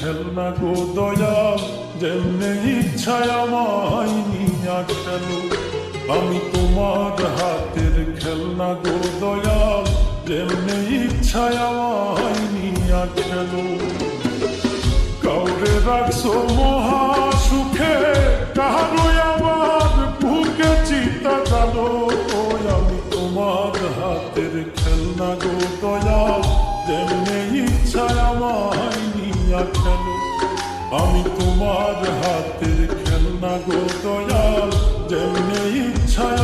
খেলনা গো দয়াল, যেমনে ইচ্ছায় আমায় নিয়া খেলো। আমি তোমার হাতের খেলনা গো দয়াল, যেমনে ইচ্ছায় আমায় নিয়া খেলো। কাউরে রাখছো মহা সুখে, কারো আমার বুকে চিতা জানো। আমি তোমার হাতের খেলনা গো দয়াল, যেমনে ইচ্ছায় আমায় নিয়া খেলো। আমি তোমার হাতের খেলনা গো দয়াল, যেমনে ইচ্ছায়